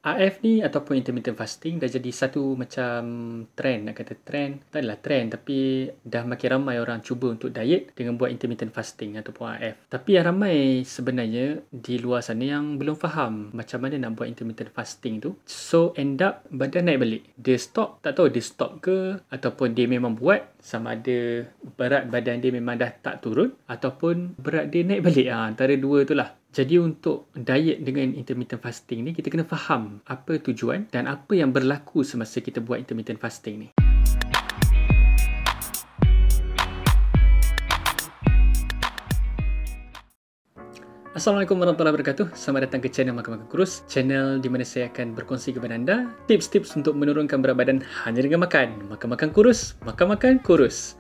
AF ni ataupun intermittent fasting dah jadi satu macam trend, nak kata trend, tak adalah trend tapi dah makin ramai orang cuba untuk diet dengan buat intermittent fasting ataupun AF. Tapi yang ramai sebenarnya di luar sana yang belum faham macam mana nak buat intermittent fasting tu. So end up badan naik balik. Dia stop, tak tahu dia stop ke ataupun dia memang buat, sama ada berat badan dia memang dah tak turun ataupun berat dia naik balik. Antara dua tu lah. Jadi untuk diet dengan intermittent fasting ni, kita kena faham apa tujuan dan apa yang berlaku semasa kita buat intermittent fasting ni. Assalamualaikum warahmatullahi wabarakatuh. Selamat datang ke channel Makan Makan Kurus, channel di mana saya akan berkongsi kepada anda tips-tips untuk menurunkan berat badan hanya dengan makan. Makan-makan kurus, makan-makan kurus.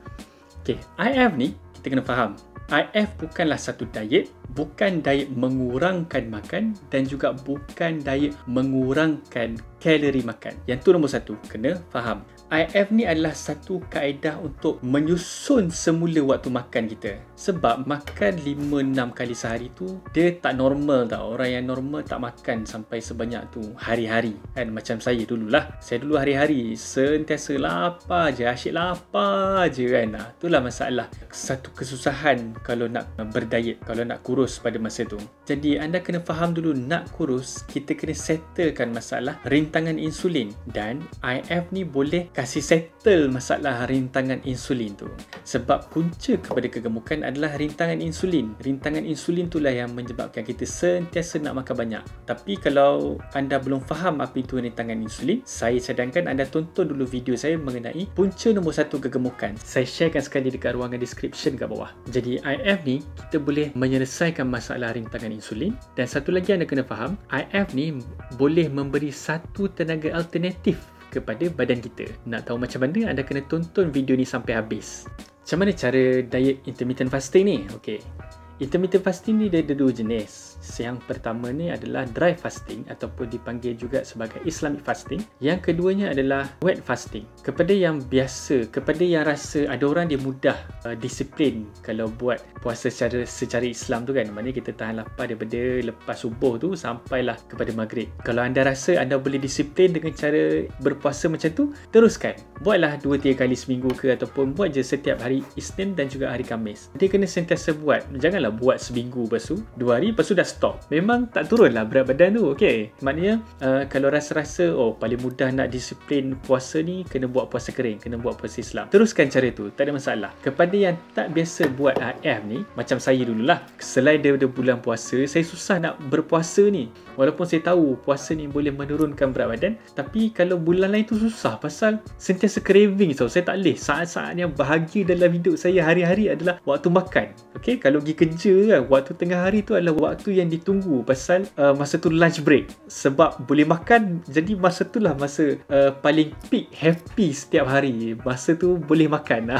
Okay, IF ni kita kena faham. IF bukanlah satu diet, bukan diet mengurangkan makan dan juga bukan diet mengurangkan kalori makan. Yang tu nombor satu, kena faham. IF ni adalah satu kaedah untuk menyusun semula waktu makan kita. Sebab makan 5-6 kali sehari tu, dia tak normal tau. Orang yang normal tak makan sampai sebanyak tu hari-hari. Kan macam saya dululah. Saya dulu hari-hari sentiasa lapar je, asyik lapar je kan. Itulah masalah. Satu kesusahan kalau nak berdiet, kalau nak kurus pada masa tu. Jadi anda kena faham dulu, nak kurus, kita kena settlekan masalah rintangan insulin. Dan IF ni boleh kasih settle masalah rintangan insulin tu. Sebab punca kepada kegemukan adalah rintangan insulin. Rintangan insulin itulah yang menyebabkan kita sentiasa nak makan banyak. Tapi kalau anda belum faham apa itu rintangan insulin, saya cadangkan anda tonton dulu video saya mengenai punca nombor 1 kegemukan. Saya sharekan sekali dekat ruangan description kat bawah. Jadi IF ni kita boleh menyelesaikan masalah rintangan insulin. Dan satu lagi anda kena faham, IF ni boleh memberi satu tenaga alternatif kepada badan kita. Nak tahu macam mana, anda kena tonton video ni sampai habis. Macam mana cara diet intermittent fasting ni? Okey. Intermittent fasting ni dia ada dua jenis. Yang pertama ni adalah dry fasting ataupun dipanggil juga sebagai Islamic fasting. Yang keduanya adalah wet fasting. Kepada yang biasa, kepada yang rasa ada orang dia mudah disiplin kalau buat puasa secara Islam tu kan. Maknanya kita tahan lapar daripada lepas subuh tu sampailah kepada maghrib. Kalau anda rasa anda boleh disiplin dengan cara berpuasa macam tu, teruskan. Buatlah 2-3 kali seminggu ke ataupun buat je setiap hari Isnin dan juga hari Khamis. Dia kena sentiasa buat. Janganlah buat seminggu lepas tu 2 hari lepas tu dah stop. Memang tak turun lah berat badan tu. Okay. Maknanya kalau rasa-rasa paling mudah nak disiplin puasa ni, kena buat puasa kering, kena buat puasa Islam, teruskan cara tu, tak ada masalah. Kepada yang tak biasa buat IF ni, macam saya dululah, selain daripada bulan puasa, saya susah nak berpuasa ni. Walaupun saya tahu puasa ni boleh menurunkan berat badan, tapi kalau bulan lain tu susah pasal sentiasa craving. So saya tak boleh. Saat-saat yang bahagia dalam hidup saya hari-hari adalah waktu makan. Okay, kalau pergi kerja kan, waktu tengah hari tu adalah waktu yang ditunggu pasal masa tu lunch break. Sebab boleh makan, jadi masa tu lah masa paling peak happy setiap hari. Masa tu boleh makan.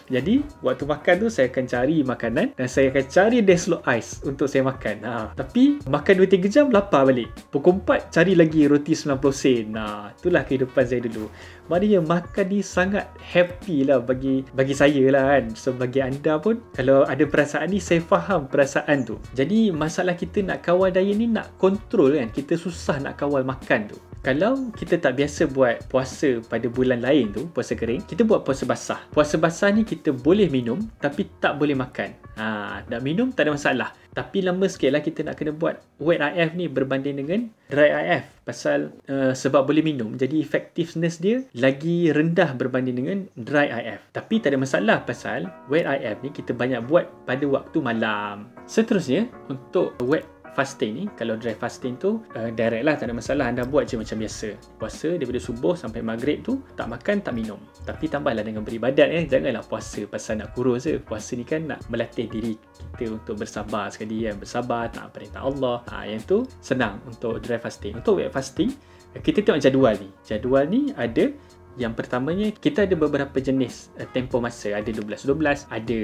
Jadi waktu makan tu saya akan cari makanan dan saya akan cari Deslo Ice untuk saya makan. Tapi makan 2-3 jam lapar balik. Pukul 4 cari lagi roti 90 sen. Itulah kehidupan saya dulu. Maknanya makan ni sangat happy lah bagi saya lah kan. So bagi anda pun, kalau ada perasaan ni, saya faham perasaan tu. Jadi masalah kita nak kawal diet ni, nak kontrol kan, kita susah nak kawal makan tu. Kalau kita tak biasa buat puasa pada bulan lain tu, puasa kering, kita buat puasa basah. Puasa basah ni kita boleh minum tapi tak boleh makan. Nak minum tak ada masalah. Tapi lama sikit lah kita nak kena buat wet IF ni berbanding dengan dry IF. Pasal sebab boleh minum, jadi effectiveness dia lagi rendah berbanding dengan dry IF. Tapi tak ada masalah pasal wet IF ni kita banyak buat pada waktu malam. Seterusnya, untuk wet fasting ni, kalau dry fasting tu direct lah, tak ada masalah. Anda buat je macam biasa. Puasa daripada subuh sampai maghrib tu, tak makan, tak minum. Tapi tambahlah dengan beribadat. Janganlah puasa pasal nak kurus je. Puasa ni kan nak melatih diri kita untuk bersabar sekali kan. Bersabar, taat perintah Allah. Yang tu senang untuk dry fasting. Untuk wet fasting, kita tengok jadual ni. Jadual ni ada Yang pertamanya, kita ada beberapa jenis tempoh masa. Ada 12-12, ada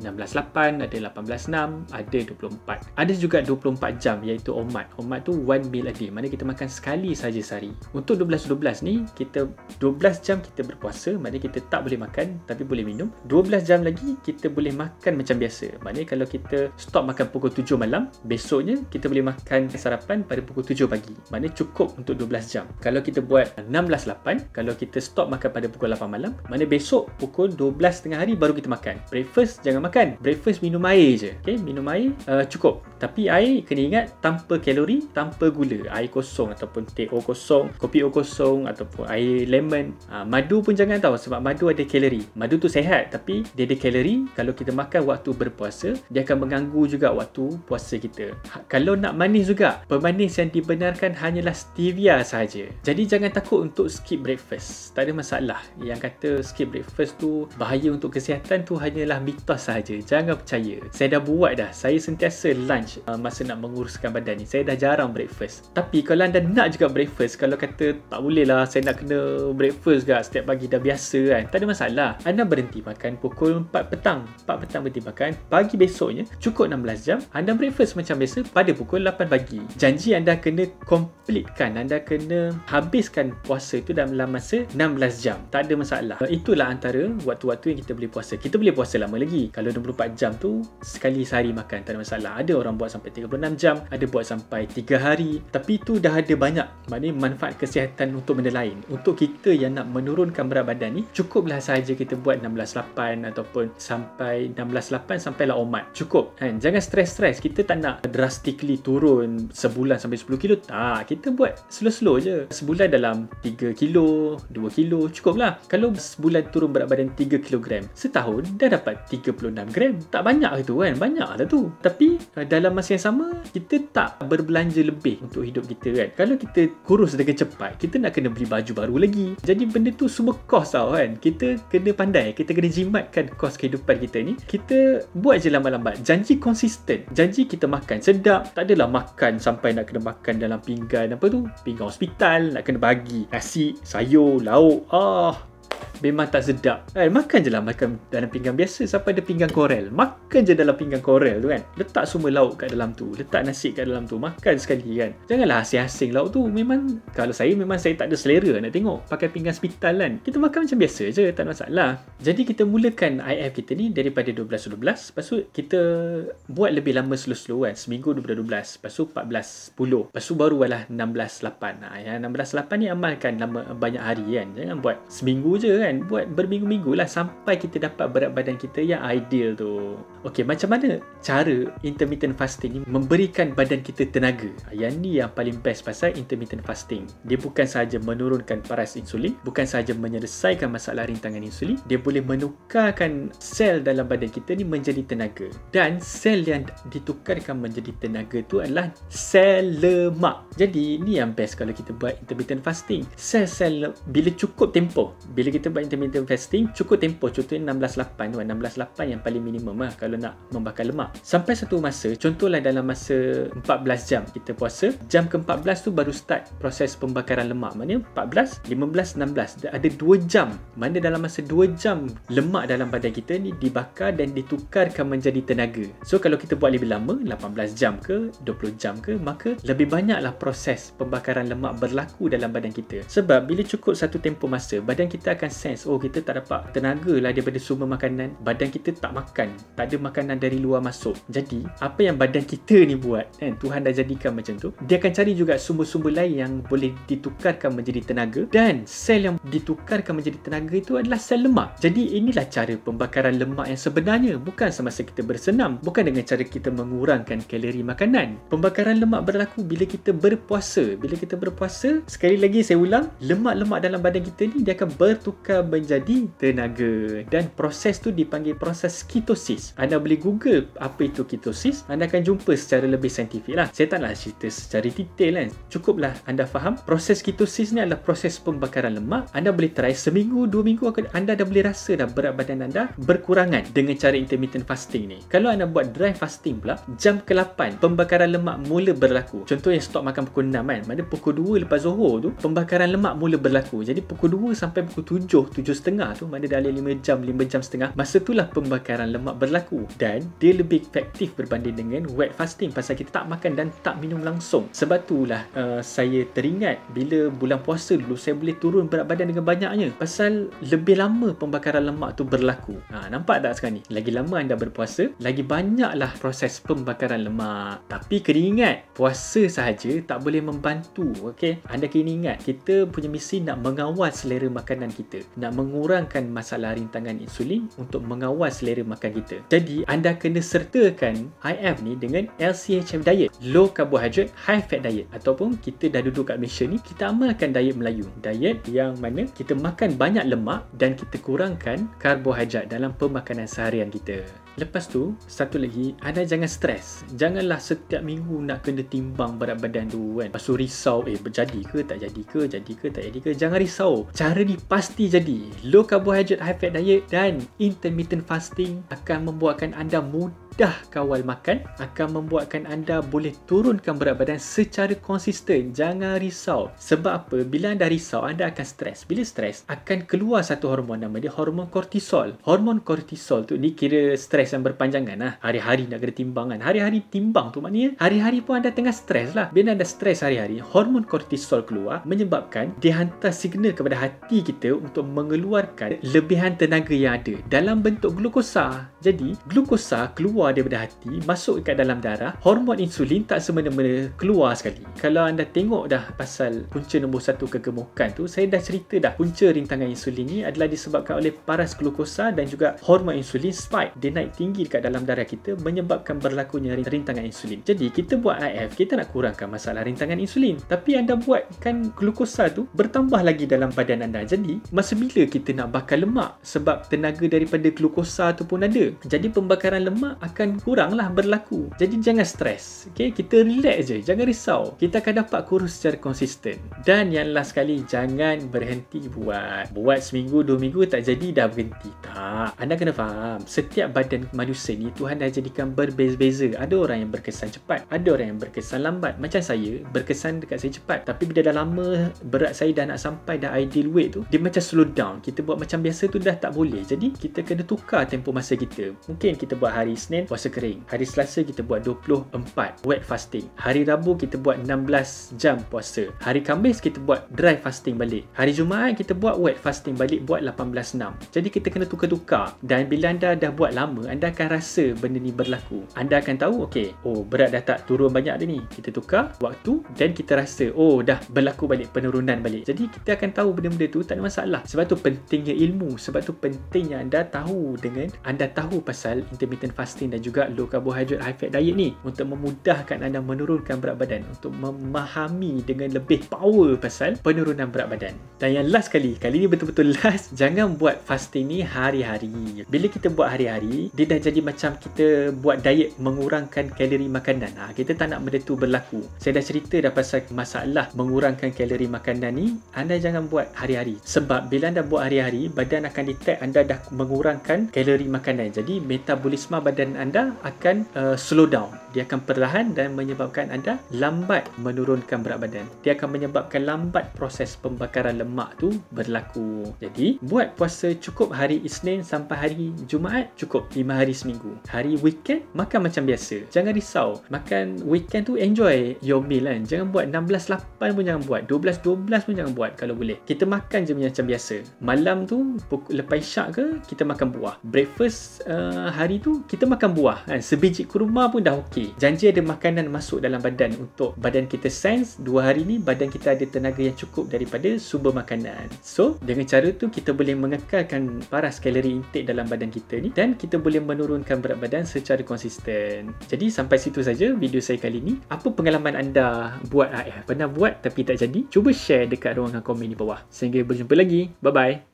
16-8, ada 18-6, ada 24. Ada juga 24 jam iaitu OMAD. OMAD tu one meal a day, mana kita makan sekali saja sehari. Untuk 12-12 ni, kita 12 jam kita berpuasa, maknanya kita tak boleh makan tapi boleh minum. 12 jam lagi kita boleh makan macam biasa. Maknanya kalau kita stop makan pukul 7 malam, besoknya kita boleh makan sarapan pada pukul 7 pagi. Maknanya cukup untuk 12 jam. Kalau kita buat 16-8, kalau kita stop makan pada pukul 8 malam, maknanya besok pukul 12 tengah hari baru kita makan. Breakfast jangan makan. Breakfast minum air je. Okay? Minum air cukup. Tapi air kena ingat tanpa kalori, tanpa gula. Air kosong ataupun teh O kosong, kopi O kosong ataupun air lemon. Madu pun jangan tahu sebab madu ada kalori. Madu tu sehat tapi dia ada kalori. Kalau kita makan waktu berpuasa, dia akan mengganggu juga waktu puasa kita. Kalau nak manis juga, pemanis yang dibenarkan hanyalah stevia sahaja. Jadi jangan takut untuk skip breakfast. Tak ada masalah. Yang kata skip breakfast tu bahaya untuk kesihatan tu hanyalah mitos sahaja. Jangan percaya. Saya dah buat dah. Saya sentiasa lunch masa nak menguruskan badan ni. Saya dah jarang breakfast. Tapi kalau anda nak juga breakfast, kalau kata tak boleh lah, saya nak kena breakfast juga setiap pagi dah biasa kan, tak ada masalah. Anda berhenti makan pukul 4 petang. 4 petang berhenti makan. Pagi besoknya cukup 16 jam. Anda breakfast macam biasa pada pukul 8 pagi. Janji anda kena completekan. Anda kena habiskan puasa itu dalam masa 16 jam. Tak ada masalah. Itulah antara waktu-waktu yang kita boleh puasa. Kita boleh puasa lama lagi. Kalau 24 jam tu sekali sehari makan, tak ada masalah. Ada orang buat sampai 36 jam, ada buat sampai 3 hari. Tapi itu dah ada banyak. Maknanya manfaat kesihatan untuk benda lain. Untuk kita yang nak menurunkan berat badan ni, cukuplah sahaja kita buat 16-8 ataupun sampai 16-8 sampailah OMAD. Cukup kan? Jangan stres-stres. Kita tak nak drastically turun sebulan sampai 10 kilo. Tak. Kita buat slow-slow je. Sebulan dalam 3 kilo, 2 kilo. Cukuplah. Kalau sebulan turun berat badan 3 kilogram, setahun dah dapat 36 gram. Tak banyak itu kan? Banyak lah tu. Tapi dalam masa yang sama, kita tak berbelanja lebih untuk hidup kita kan. Kalau kita kurus dengan cepat, kita nak kena beli baju baru lagi. Jadi benda tu semua kos tau kan. Kita kena pandai. Kita kena jimatkan kos kehidupan kita ni. Kita buat je lambat-lambat. Janji konsisten. Janji kita makan sedap. Tak adalah makan sampai nak kena makan dalam pinggan apa tu? Pinggan hospital. Nak kena bagi nasi, sayur, lauk. Memang tak sedap kan? Makan je lah makan dalam pinggan biasa. Siapa ada pinggan korel, makan je dalam pinggan korel tu kan. Letak semua lauk kat dalam tu, letak nasi kat dalam tu, makan sekali kan. Janganlah asing-asing lauk tu. Memang kalau saya tak ada selera nak tengok pakai pinggan hospital kan. Kita makan macam biasa je, tak ada masalah. Jadi kita mulakan IF kita ni daripada 12-12. Lepas tu kita buat lebih lama slow-slow kan. Seminggu 12-12, lepas tu 14-10, lepas tu barulah 16-8. Yang 16-8 ni amalkan lama, banyak hari kan. Jangan buat seminggu je kan. Buat berminggu-minggu lah sampai kita dapat berat badan kita yang ideal tu. Okey, macam mana cara intermittent fasting ni memberikan badan kita tenaga? Yang ni yang paling best pasal intermittent fasting. Dia bukan sahaja menurunkan paras insulin, bukan sahaja menyelesaikan masalah rintangan insulin, dia boleh menukarkan sel dalam badan kita ni menjadi tenaga. Dan sel yang ditukarkan menjadi tenaga tu adalah sel lemak. Jadi ni yang best kalau kita buat intermittent fasting. Sel-sel bila cukup tempoh, bila kita buat intermittent fasting, cukup tempoh, contohnya 16-8 tu kan. 16-8 yang paling minimum lah kalau nak membakar lemak. Sampai satu masa, contohlah dalam masa 14 jam kita puasa, jam ke-14 tu baru start proses pembakaran lemak. Maknanya 14, 15, 16, ada 2 jam. Mana dalam masa 2 jam lemak dalam badan kita ni dibakar dan ditukarkan menjadi tenaga. So kalau kita buat lebih lama, 18 jam ke 20 jam ke, maka lebih banyaklah proses pembakaran lemak berlaku dalam badan kita. Sebab bila cukup satu tempoh masa, badan kita akan sense, kita tak dapat tenaga lah daripada sumber makanan. Badan kita tak makan, tak ada makanan dari luar masuk. Jadi apa yang badan kita ni buat kan, Tuhan dah jadikan macam tu, dia akan cari juga sumber-sumber lain yang boleh ditukarkan menjadi tenaga. Dan sel yang ditukarkan menjadi tenaga itu adalah sel lemak. Jadi inilah cara pembakaran lemak yang sebenarnya. Bukan semasa kita bersenam, bukan dengan cara kita mengurangkan kalori makanan. Pembakaran lemak berlaku bila kita berpuasa. Bila kita berpuasa, sekali lagi saya ulang, lemak-lemak dalam badan kita ni dia akan bertukar menjadi tenaga. Dan proses tu dipanggil proses ketosis. Anda anda boleh Google apa itu ketosis, anda akan jumpa secara lebih saintifik lah. Saya taklah cerita secara detail kan. Cukuplah anda faham proses ketosis ni adalah proses pembakaran lemak. Anda boleh try seminggu, 2 minggu anda dah boleh rasa dah berat badan anda berkurangan dengan cara intermittent fasting ni. Kalau anda buat dry fasting pula, jam ke-8 pembakaran lemak mula berlaku. Contohnya stop makan pukul 6 kan, mana pukul 2 lepas Zohor tu pembakaran lemak mula berlaku. Jadi pukul 2 sampai pukul 7, 7.30 tu, mana dah 5 jam, 5 jam setengah, masa itulah pembakaran lemak berlaku. Dan dia lebih efektif berbanding dengan wet fasting pasal kita tak makan dan tak minum langsung. Sebab itulah saya teringat bila bulan puasa dulu saya boleh turun berat badan dengan banyaknya pasal lebih lama pembakaran lemak tu berlaku. Nampak tak sekarang ni? Lagi lama anda berpuasa, lagi banyaklah proses pembakaran lemak. Tapi kena ingat, puasa sahaja tak boleh membantu. Okey, anda kena ingat kita punya misi nak mengawal selera makanan kita, nak mengurangkan masalah rintangan insulin untuk mengawal selera makan kita. Jadi anda kena sertakan IF ni dengan LCHF diet, low carbohydrate high fat diet, ataupun kita dah duduk kat Malaysia ni, kita amalkan diet Melayu, diet yang mana kita makan banyak lemak dan kita kurangkan karbohidrat dalam pemakanan seharian kita. Lepas tu, satu lagi, anda jangan stres. Janganlah setiap minggu nak kena timbang berat badan tu kan. Lepas tu risau, berjadi ke tak jadi ke, jadi ke tak jadi ke. Jangan risau. Cara ni pasti jadi. Low carbohydrate high fat diet dan intermittent fasting akan membuatkan anda mudah kawal makan, akan membuatkan anda boleh turunkan berat badan secara konsisten. Jangan risau. Sebab apa? Bila anda risau, anda akan stres. Bila stres, akan keluar satu hormon, nama dia hormon kortisol. Hormon kortisol tu ni kira stres yang berpanjangan lah. Hari-hari nak kena timbangan. Hari-hari timbang tu maknanya hari-hari pun anda tengah stres lah. Bila anda stres hari-hari, hormon kortisol keluar menyebabkan dia hantar signal kepada hati kita untuk mengeluarkan lebihan tenaga yang ada dalam bentuk glukosa. Jadi, glukosa keluar daripada hati, masuk ke dalam darah. Hormon insulin tak semena-mena keluar sekali. Kalau anda tengok dah pasal punca nombor 1 kegemukan tu, saya dah cerita dah. Punca rintangan insulin ni adalah disebabkan oleh paras glukosa dan juga hormon insulin spike. Dia naik tinggi dekat dalam darah kita menyebabkan berlakunya rintangan insulin. Jadi kita buat IF, kita nak kurangkan masalah rintangan insulin. Tapi anda buatkan glukosa tu bertambah lagi dalam badan anda. Jadi masa bila kita nak bakar lemak? Sebab tenaga daripada glukosa tu pun ada. Jadi pembakaran lemak akan kuranglah berlaku. Jadi jangan stres. Okay? Kita relax je. Jangan risau. Kita akan dapat kurus secara konsisten. Dan yang last sekali, jangan berhenti buat. Buat seminggu, 2 minggu tak jadi dah berhenti. Tak. Anda kena faham. Setiap badan manusia ni Tuhan dah jadikan berbeza-beza. Ada orang yang berkesan cepat, ada orang yang berkesan lambat. Macam saya, berkesan dekat saya cepat, tapi bila dah lama berat saya dah nak sampai dah ideal weight tu, dia macam slow down. Kita buat macam biasa tu dah tak boleh. Jadi kita kena tukar tempoh masa kita. Mungkin kita buat hari Isnin puasa kering, hari Selasa kita buat 24 wet fasting, hari Rabu kita buat 16 jam puasa, hari Khamis kita buat dry fasting balik, hari Jumaat kita buat wet fasting balik, buat 18-6. Jadi kita kena tukar-tukar. Dan bila anda dah buat lama, anda akan rasa benda ni berlaku. Anda akan tahu, okey, berat dah tak turun banyak dah ni. Kita tukar waktu dan kita rasa, dah berlaku balik penurunan balik. Jadi kita akan tahu benda-benda tu tak ada masalah. Sebab tu pentingnya ilmu. Sebab tu pentingnya anda tahu pasal intermittent fasting dan juga low carbohydrate high fat diet ni untuk memudahkan anda menurunkan berat badan, untuk memahami dengan lebih power pasal penurunan berat badan. Dan yang last kali ni betul-betul last, jangan buat fasting ni hari-hari. Bila kita buat hari-hari, dia dah jadi macam kita buat diet mengurangkan kalori makanan. Kita tak nak benda tu berlaku. Saya dah cerita dah pasal masalah mengurangkan kalori makanan ni. Anda jangan buat hari-hari. Sebab bila anda buat hari-hari, badan akan detect anda dah mengurangkan kalori makanan. Jadi metabolisme badan anda akan slow down. Dia akan perlahan dan menyebabkan anda lambat menurunkan berat badan. Dia akan menyebabkan lambat proses pembakaran lemak tu berlaku. Jadi buat puasa cukup hari Isnin sampai hari Jumaat, cukup 5 hari seminggu. Hari weekend makan macam biasa. Jangan risau. Makan weekend tu enjoy your meal kan. Jangan buat 16-8 pun jangan buat. 12-12 pun jangan buat kalau boleh. Kita makan je macam biasa. Malam tu lepas isyak ke, kita makan buah. Breakfast hari tu kita makan buah kan. Sebiji kurma pun dah okey. Janji ada makanan masuk dalam badan untuk badan kita sense 2 hari ni badan kita ada tenaga yang cukup daripada sumber makanan. So dengan cara tu kita boleh mengekalkan paras kalori intake dalam badan kita ni dan kita boleh menurunkan berat badan secara konsisten. Jadi sampai situ saja video saya kali ni. Apa pengalaman anda buat AF? Pernah buat tapi tak jadi? Cuba share dekat ruangan komen di bawah. Sehingga berjumpa lagi. Bye bye.